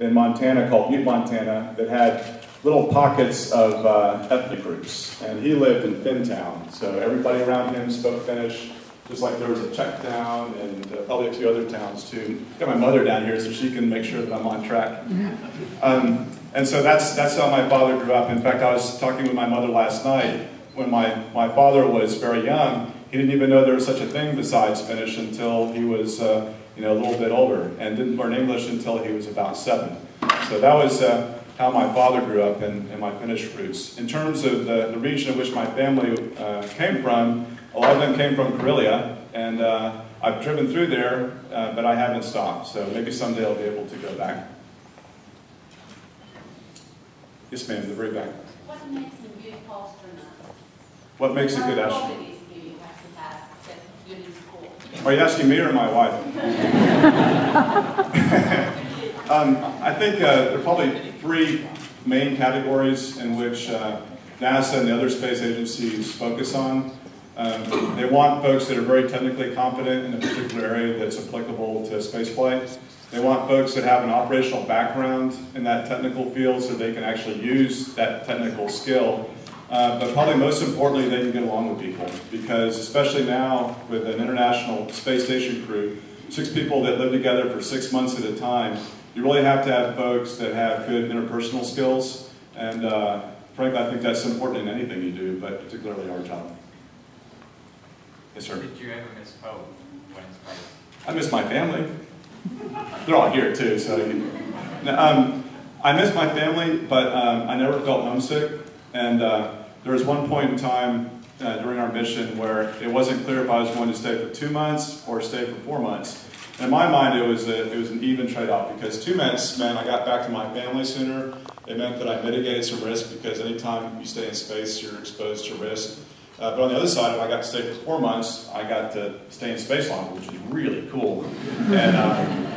in Montana called Butte, Montana, that had little pockets of ethnic groups. And he lived in Finntown, so everybody around him spoke Finnish, just like there was a Czech town and probably a few other towns too. Got my mother down here so she can make sure that I'm on track. And so that's how my father grew up. In fact, I was talking with my mother last night. When my father was very young, he didn't even know there was such a thing besides Finnish until he was a little bit older, and didn't learn English until he was about 7. So that was how my father grew up and my Finnish roots. In terms of the region in which my family came from, a lot of them came from Karelia, and I've driven through there, but I haven't stopped. So maybe someday I'll be able to go back. Yes, ma'am, the very back. What makes a good astronaut? What makes a good astronaut? What qualities do you have to have that you need for? Are you asking me or my wife? I think there are probably 3 main categories in which NASA and the other space agencies focus on. They want folks that are very technically competent in a particular area that's applicable to spaceflight. They want folks that have an operational background in that technical field so they can actually use that technical skill. But probably most importantly, they can get along with people, because especially now with an international space station crew, 6 people that live together for 6 months at a time, you really have to have folks that have good interpersonal skills. And frankly, I think that's important in anything you do, but particularly our job. Yes, sir? Did you ever miss home when in space? I miss my family. They're all here too, so I miss my family, but I never felt homesick. And there was one point in time during our mission where it wasn't clear if I was going to stay for 2 months or stay for 4 months. And in my mind, it was an even trade-off, because 2 months meant I got back to my family sooner. It meant that I mitigated some risk, because anytime you stay in space, you're exposed to risk. But on the other side, if I got to stay for 4 months, I got to stay in space longer, which was really cool. And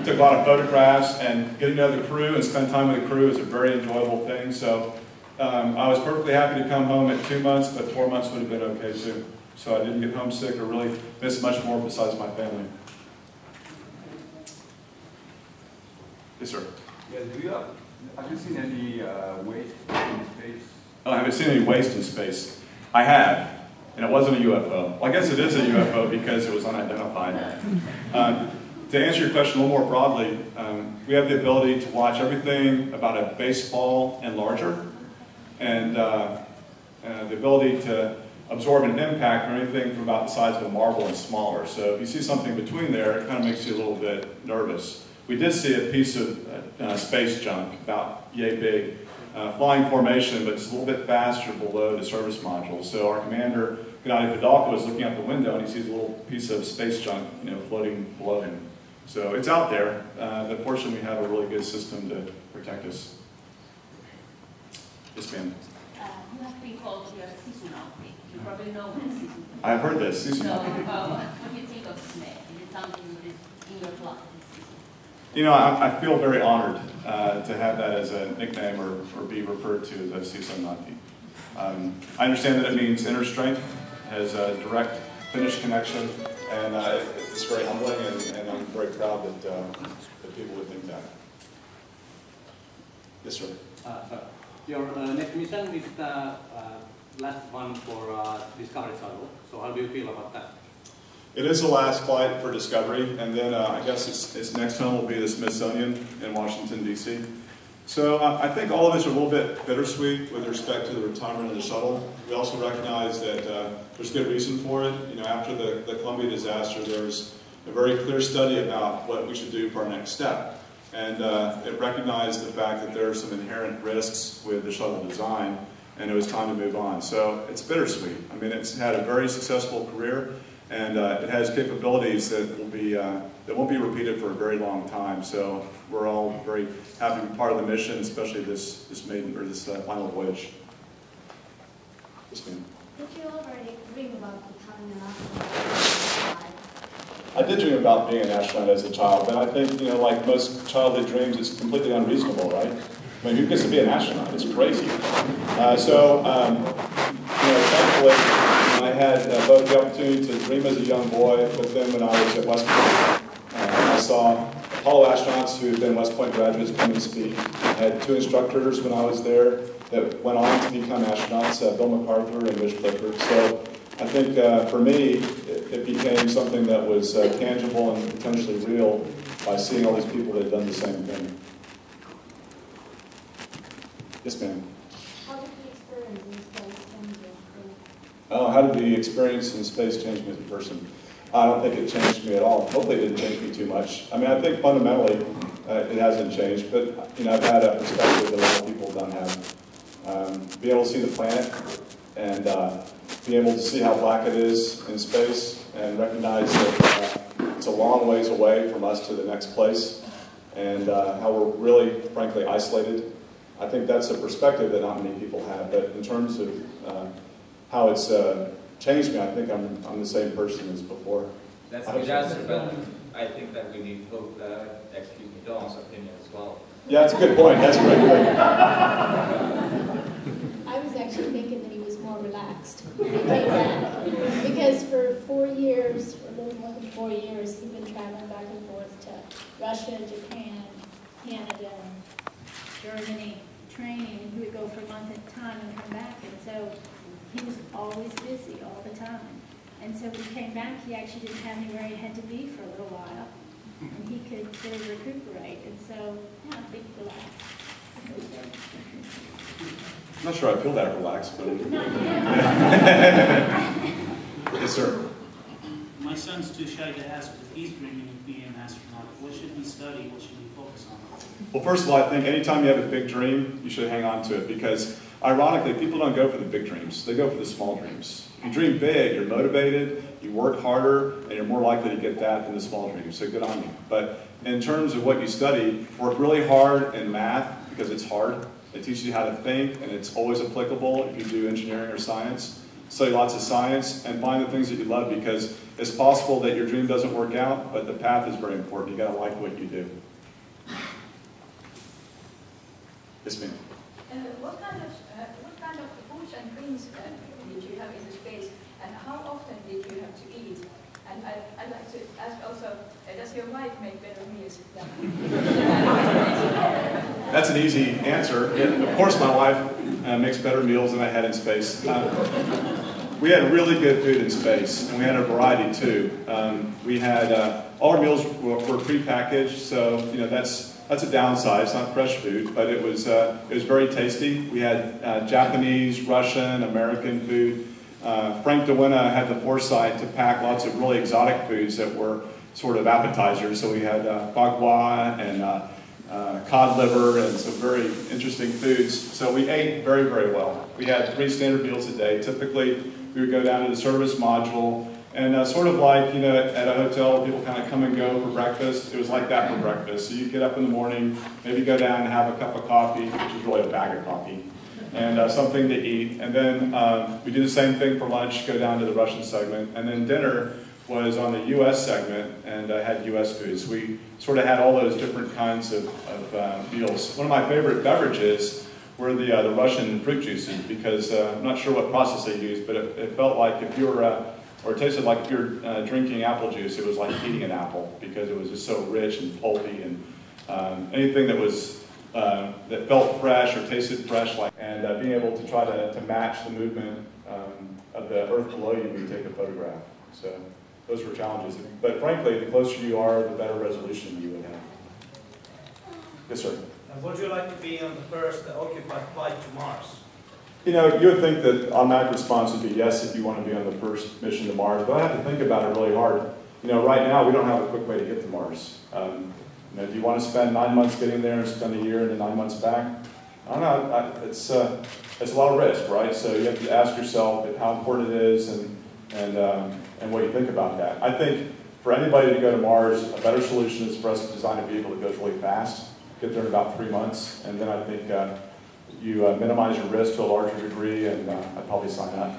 took a lot of photographs, and getting to know the crew and spend time with the crew is a very enjoyable thing. So I was perfectly happy to come home at 2 months, but 4 months would have been okay too. So I didn't get homesick or really miss much more besides my family. Yes, sir? Yeah, have you seen any waste in space? Oh, I haven't seen any waste in space. I have. And it wasn't a UFO. Well, I guess it is a UFO because it was unidentified. To answer your question a little more broadly, we have the ability to watch everything about a baseball and larger, and the ability to absorb an impact from anything from about the size of a marble and smaller. So if you see something between there, it kind of makes you a little bit nervous. We did see a piece of space junk, about yay big, flying formation, but just a little bit faster below the service module. So our commander, Gennady Padalka, was looking out the window and he sees a little piece of space junk, floating below him. So it's out there, but fortunately we have a really good system to protect us. Yes, ma'am. You have been called your seasonality. You probably know what season. I've heard this, So, seasonality. what do you think of SME? Is it something that is in your blood? I feel very honored to have that as a nickname or be referred to as a Sisanati. I understand that it means inner strength, has a direct Finnish connection, and it's very humbling, and I'm very proud that people would think that. Yes, sir. Your next mission is the last one for Discovery Shuttle. So how do you feel about that? It is the last flight for Discovery, and then I guess its next home will be the Smithsonian in Washington, D.C. So I think all of us are a little bit bittersweet with respect to the retirement of the shuttle. We also recognize that there's good reason for it. After the Columbia disaster, there was a very clear study about what we should do for our next step. And it recognized the fact that there are some inherent risks with the shuttle design, and it was time to move on. So it's bittersweet. I mean, it's had a very successful career, and it has capabilities that won't be repeated for a very long time. So we're all very happy to be part of the mission, especially this final voyage. Yes, ma'am. Did you already dream about becoming an astronaut? I did dream about being an astronaut as a child, but I think, like most childhood dreams, it's completely unreasonable, right? I mean, who gets to be an astronaut? It's crazy. Thankfully, I had both the opportunity to dream as a young boy, but then when I was at West Point, I saw Apollo astronauts who have been West Point graduates come and speak. I had 2 instructors when I was there that went on to become astronauts, Bill MacArthur and Rich Clifford. So I think for me, it became something that was tangible and potentially real by seeing all these people that had done the same thing. Yes, ma'am. How did the experience in space change you? Oh, how did the experience in space change me as a person? I don't think it changed me at all. Hopefully it didn't change me too much. I mean, I think fundamentally it hasn't changed, but I've had a perspective that a lot of people don't have. Being able to see the planet and being able to see how black it is in space and recognize that it's a long ways away from us to the next place and how we're really, frankly, isolated. I think that's a perspective that not many people have, but in terms of how it's changed me, I think I'm the same person as before. That's a good answer, but I think that we need both, excuse me, Dawn's opinion as well. Yeah, that's a good point. That's a great point. I was actually thinking that he was more relaxed when he came back. Because for 4 years, or a little more than 4 years, he'd been traveling back and forth to Russia, Japan, Canada, Germany, training, and he would go for a month at a time and come back. And so he was always busy all the time. And so when he came back, he actually didn't have anywhere he had to be for a little while. And he could sort of recuperate. And so, yeah, I think relaxed. I'm not sure I feel that relaxed, but... Yes, sir. My son's too shy to ask, but he's dreaming of being an astronaut. What should he study? What should he focus on? Well, first of all, I think anytime you have a big dream, you should hang on to it because, ironically, people don't go for the big dreams. They go for the small dreams. If you dream big, you're motivated, you work harder, and you're more likely to get that than the small dreams. So good on you. But in terms of what you study, work really hard in math because it's hard. It teaches you how to think, and it's always applicable if you do engineering or science. Study lots of science and find the things that you love because it's possible that your dream doesn't work out, but the path is very important. You got to like what you do. Yes, ma'am. What kind of foods and drinks did you have in the space, and how often did you have to eat? And I'd like to ask also, does your wife make better meals than That's an easy answer. Yeah, of course, my wife makes better meals than I had in space. We had really good food in space, and we had a variety too. We had all our meals were prepackaged, so that's a downside. It's not fresh food, but it was very tasty. We had Japanese, Russian, American food. Frank DeWinna had the foresight to pack lots of really exotic foods that were sort of appetizers. So we had bagua and cod liver and some very interesting foods. So we ate very, very well. We had 3 standard meals a day. Typically, we would go down to the service module and sort of like, at a hotel, people kind of come and go for breakfast. It was like that for breakfast. So you get up in the morning, maybe go down and have a cup of coffee, which is really a bag of coffee, and something to eat. And then we do the same thing for lunch, go down to the Russian segment. And then dinner was on the U.S. segment and had U.S. foods. We sort of had all those different kinds of meals. One of my favorite beverages were the Russian fruit juices because I'm not sure what process they used, but it felt like if you were, or it tasted like if you're drinking apple juice, it was like eating an apple because it was just so rich and pulpy and anything that was that felt fresh or tasted fresh, and being able to try to match the movement of the earth below you when you take a photograph. So those were challenges. But frankly, the closer you are, the better resolution you would have. Yes, sir. Would you like to be on the first occupied flight to Mars? You would think that automatic response would be yes if you want to be on the first mission to Mars, but I have to think about it really hard. Right now we don't have a quick way to get to Mars. Do you want to spend 9 months getting there and spend a year and then 9 months back? I don't know. It's a lot of risk, right? So you have to ask yourself how important it is and what you think about that. I think for anybody to go to Mars, a better solution is for us to design a vehicle that goes really fast, get there in about 3 months, and then I think you minimize your risk to a larger degree, and I'd probably sign up.